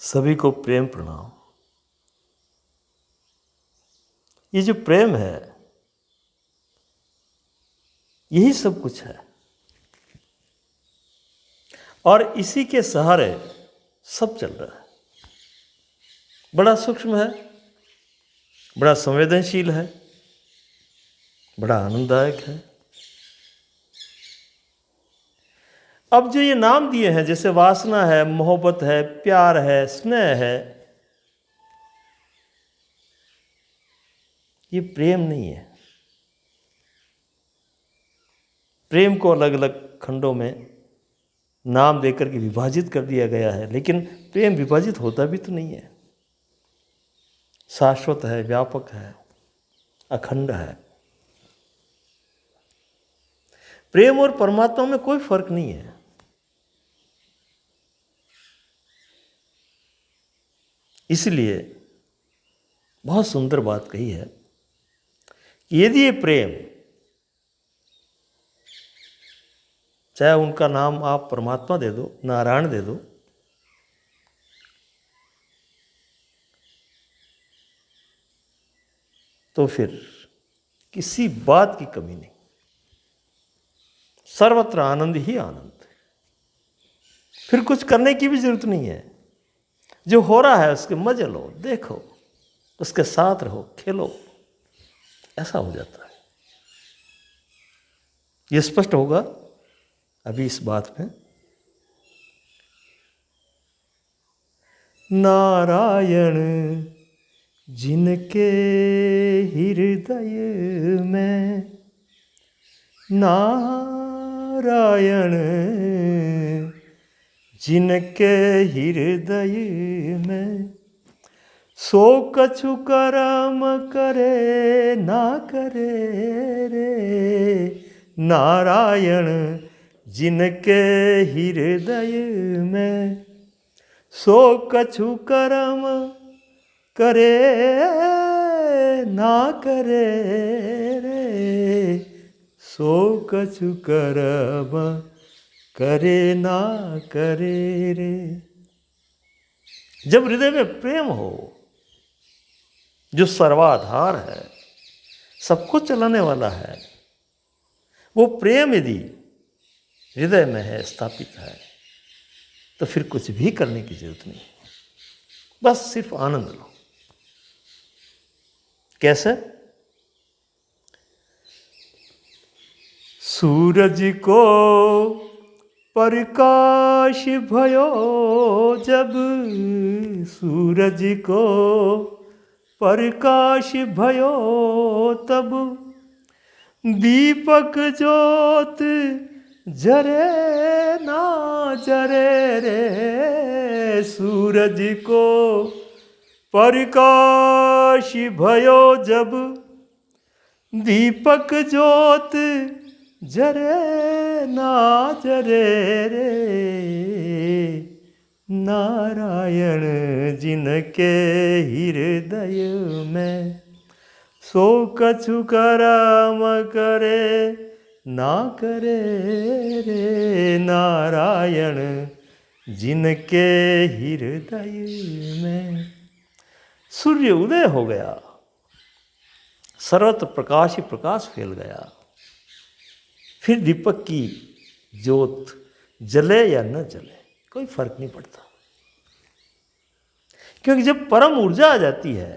सभी को प्रेम प्रणाम। ये जो प्रेम है यही सब कुछ है और इसी के सहारे सब चल रहा है। बड़ा सूक्ष्म है, बड़ा संवेदनशील है, बड़ा आनंददायक है। अब जो ये नाम दिए हैं जैसे वासना है, मोहब्बत है, प्यार है, स्नेह है, ये प्रेम नहीं है। प्रेम को अलग अलग खंडों में नाम देकर के विभाजित कर दिया गया है, लेकिन प्रेम विभाजित होता भी तो नहीं है। शाश्वत है, व्यापक है, अखंड है। प्रेम और परमात्मा में कोई फर्क नहीं है। इसलिए बहुत सुंदर बात कही है कि यदि ये प्रेम, चाहे उनका नाम आप परमात्मा दे दो, नारायण दे दो, तो फिर किसी बात की कमी नहीं, सर्वत्र आनंद ही आनंद है। फिर कुछ करने की भी जरूरत नहीं है। जो हो रहा है उसके मजे लो, देखो, उसके साथ रहो, खेलो, ऐसा हो जाता है। ये स्पष्ट होगा अभी इस बात में। नारायण जिनके हृदय में, नारायण जिनके हृदय में, सो कछु कर्म करे ना करे रे। नारायण जिनके हृदय में, सो कछु कर्म करे ना करे रे। सो कछु कर्म करे ना करे रे। जब हृदय में प्रेम हो, जो सर्वाधार है, सबको चलाने वाला है, वो प्रेम यदि हृदय में है, स्थापित है, तो फिर कुछ भी करने की जरूरत नहीं, बस सिर्फ आनंद लो। कैसे? सूरज को प्रकाश भयो जब, सूरज को प्रकाश भयो तब, दीपक ज्योत जरे ना जरे रे। सूरज को प्रकाश भयो जब, दीपक ज्योत जरे ना जरे रे। नारायण जिनके हृदय में, सो कछु कर्म करे ना करे रे। नारायण जिनके हृदय में। सूर्य उदय हो गया, सर्वत्र प्रकाश ही प्रकाश फैल गया, फिर दीपक की ज्योत जले या न जले कोई फर्क नहीं पड़ता, क्योंकि जब परम ऊर्जा आ जाती है,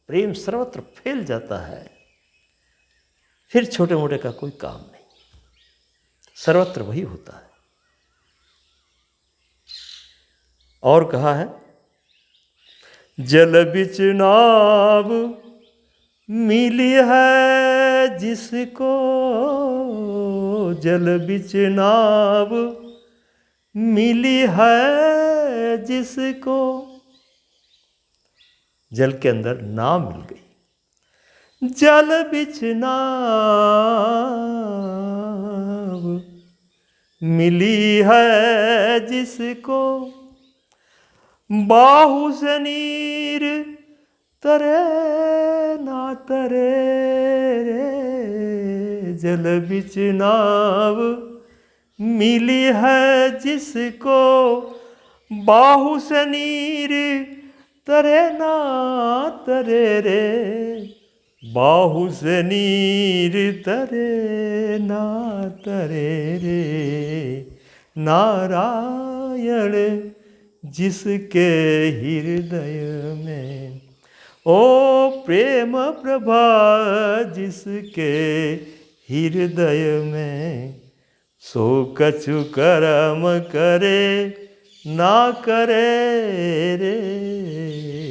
प्रेम सर्वत्र फैल जाता है, फिर छोटे मोटे का कोई काम नहीं, सर्वत्र वही होता है। और कहा है, जल बिच नाव मिली है जिसको, जल बिच नाव मिली है जिसको, जल के अंदर नाव मिल गई। जल बिच नाव मिली है जिसको, बाहु से नीर तरे ना तरे रे। जल बिच नाव मिली है जिसको, बाहु से नीर तरे ना तरे रे, बाहु से नीर तरे ना तरे रे, नारायण जिसके हृदय में, ओ प्रेम प्रभा जिसके हृदय में, सो कछु कर्म करे ना करे रे,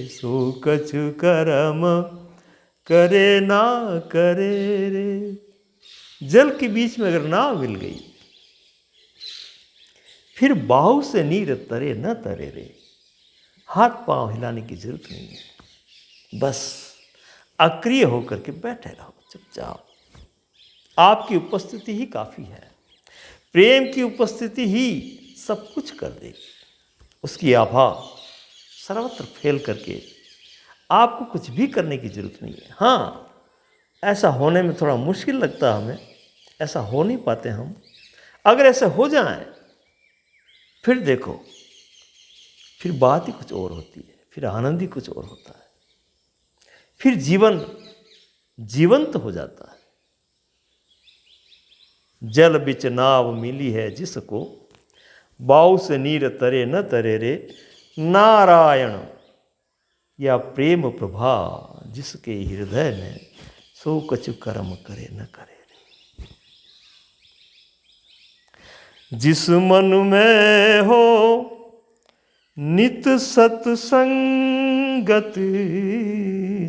सो कछु कर्म करे ना करे रे। जल के बीच में अगर नाव मिल गई, फिर बाहु से नीर तरे न तरे रे, हाथ पांव हिलाने की जरूरत नहीं है, बस अक्रिय होकर के बैठे रहो चुपचाप। आपकी उपस्थिति ही काफी है, प्रेम की उपस्थिति ही सब कुछ कर देगी। उसकी आभा सर्वत्र फैल करके आपको कुछ भी करने की जरूरत नहीं है। हाँ, ऐसा होने में थोड़ा मुश्किल लगता है हमें, ऐसा हो नहीं पाते हम। अगर ऐसा हो जाए फिर देखो, फिर बात ही कुछ और होती है, फिर आनंद ही कुछ और होता है, फिर जीवन जीवंत हो जाता है। जल बिच नाव मिली है जिसको, बाहु से नीर तरे न तरे रे, नारायण या प्रेम प्रभा जिसके हृदय में, सो कछु कर्म करे न करे रे। जिस मन में हो नित सत्संगत,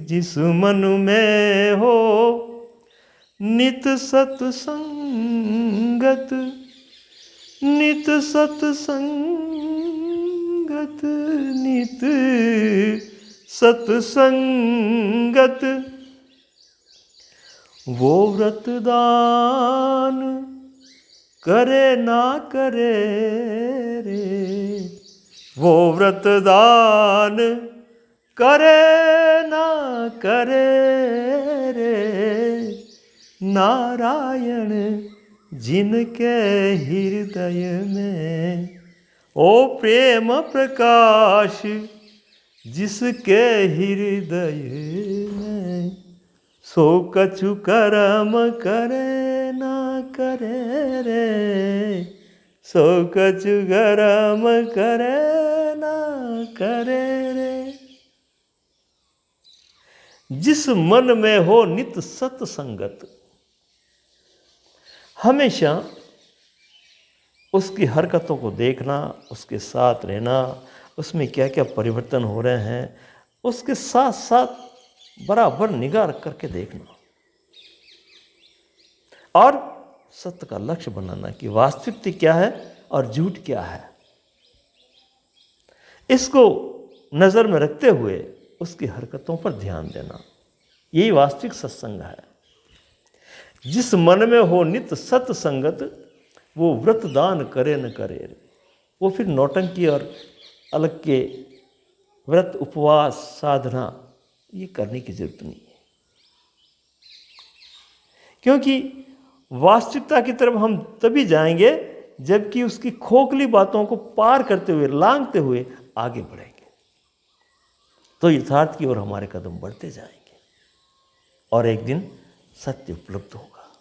जिस मन में हो नित सत्संगत, नित सत्संगत, नित सत्संगत, वो व्रतदान करे ना करे रे, वो व्रतदान करे ना करे रे, नारायण जिनके हृदय में, ओ प्रेम प्रकाश जिसके हृदय में, सो कछु कर्म करे ना करे रे, सो कछु कर्म करे ना करे रे। जिस मन में हो नित सत्संगत, हमेशा उसकी हरकतों को देखना, उसके साथ रहना, उसमें क्या क्या परिवर्तन हो रहे हैं, उसके साथ साथ बराबर निगाह रख करके देखना, और सत्य का लक्ष्य बनाना कि वास्तविकता क्या है और झूठ क्या है। इसको नज़र में रखते हुए उसकी हरकतों पर ध्यान देना, यही वास्तविक सत्संग है। जिस मन में हो नित सत्संगत, वो व्रत दान करे न करे, वो फिर नौटंकी और अलग के व्रत उपवास साधना ये करने की जरूरत नहीं है, क्योंकि वास्तविकता की तरफ हम तभी जाएंगे जबकि उसकी खोखली बातों को पार करते हुए, लांघते हुए आगे बढ़ेंगे, तो यथार्थ की ओर हमारे कदम बढ़ते जाएंगे और एक दिन सत्य उपलब्ध होगा।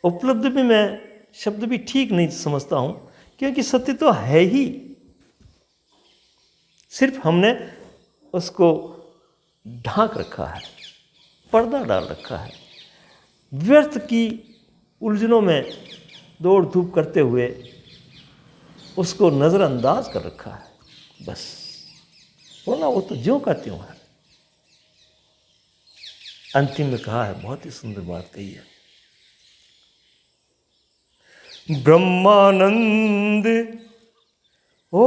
उपलब्ध भी मैं शब्द भी ठीक नहीं समझता हूं, क्योंकि सत्य तो है ही, सिर्फ हमने उसको ढांक रखा है, पर्दा डाल रखा है, व्यर्थ की उलझनों में दौड़ धूप करते हुए उसको नज़रअंदाज कर रखा है। बस बोला वो तो ज्यों का त्यों है। अंतिम में कहा है, बहुत ही सुंदर बात कही है, ब्रह्मानंद ओ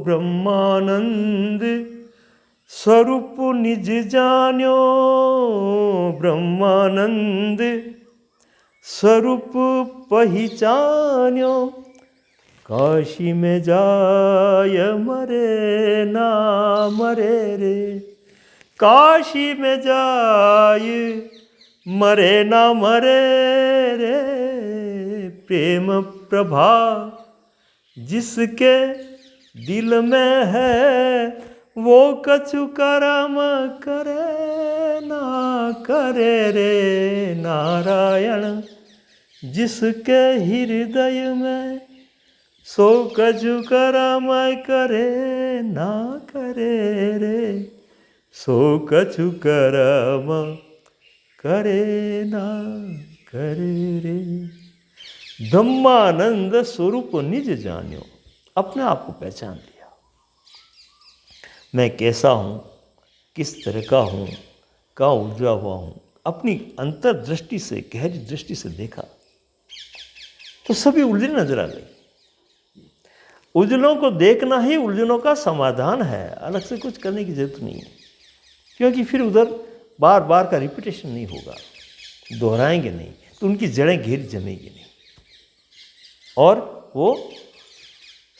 ब्रह्मानंद स्वरूप निज जान्यो, ब्रह्मानंद स्वरूप पहचान्यो, काशी में जाय मरे ना मरे रे, काशी में जाय मरे ना मरे रे, प्रेम प्रभा जिसके दिल में है वो कछु कर्म करे ना करे रे नारायण। जिसके हृदय में सो कछु कर्म करे ना करे रे सो कछु कर्म करे ना करे रे। ब्रह्मानंद स्वरूप निज जान्यो, अपने आप को पहचान लिया। मैं कैसा हूँ, किस तरह का हूँ, कहाँ उलझा हुआ हूँ, अपनी अंतर्दृष्टि से, गहरी दृष्टि से देखा तो सभी उलझन नजर आ गई। उलझनों को देखना ही उलझनों का समाधान है, अलग से कुछ करने की जरूरत नहीं है, क्योंकि फिर उधर बार बार का रिपीटेशन नहीं होगा, दोहराएंगे नहीं तो उनकी जड़ें गहरी जमेगी नहीं और वो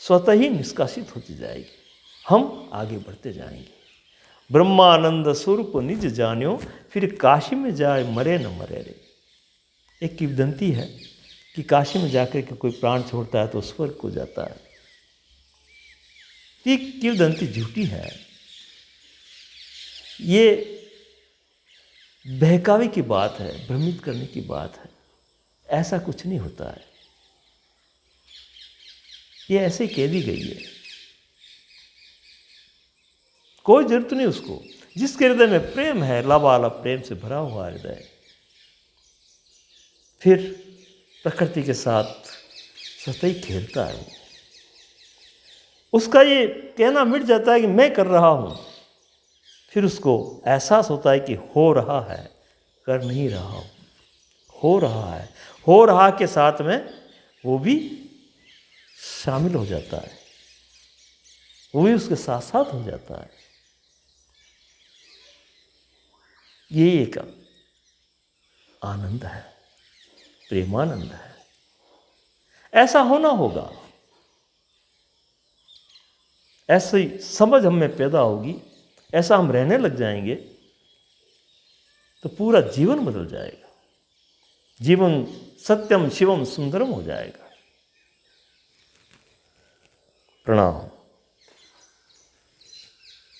स्वतः ही निष्कासित होती जाएगी, हम आगे बढ़ते जाएंगे। ब्रह्मानंद स्वरूप निज जान्यो, फिर काशी में जाए मरे न मरे रे। एक किंवदंती है कि काशी में जाकर के कोई प्राण छोड़ता है तो स्वर्ग को जाता है। ये किंवदंती झूठी है, ये बहकावे की बात है, भ्रमित करने की बात है। ऐसा कुछ नहीं होता है, ये ऐसे ही कह दी गई है, कोई जरूरत नहीं उसको। जिसके हृदय में प्रेम है, लबालब प्रेम से भरा हुआ हृदय, फिर प्रकृति के साथ स्वतः ही खेलता है। उसका ये कहना मिट जाता है कि मैं कर रहा हूँ, फिर उसको एहसास होता है कि हो रहा है, कर नहीं रहा हूँ, हो रहा है। हो रहा के साथ में वो भी शामिल हो जाता है, वो भी उसके साथ साथ हो जाता है। ये एक आनंद है, प्रेमानंद है। ऐसा होना होगा, ऐसी समझ हम में पैदा होगी, ऐसा हम रहने लग जाएंगे तो पूरा जीवन बदल जाएगा, जीवन सत्यम शिवम सुंदरम हो जाएगा। प्रणाम।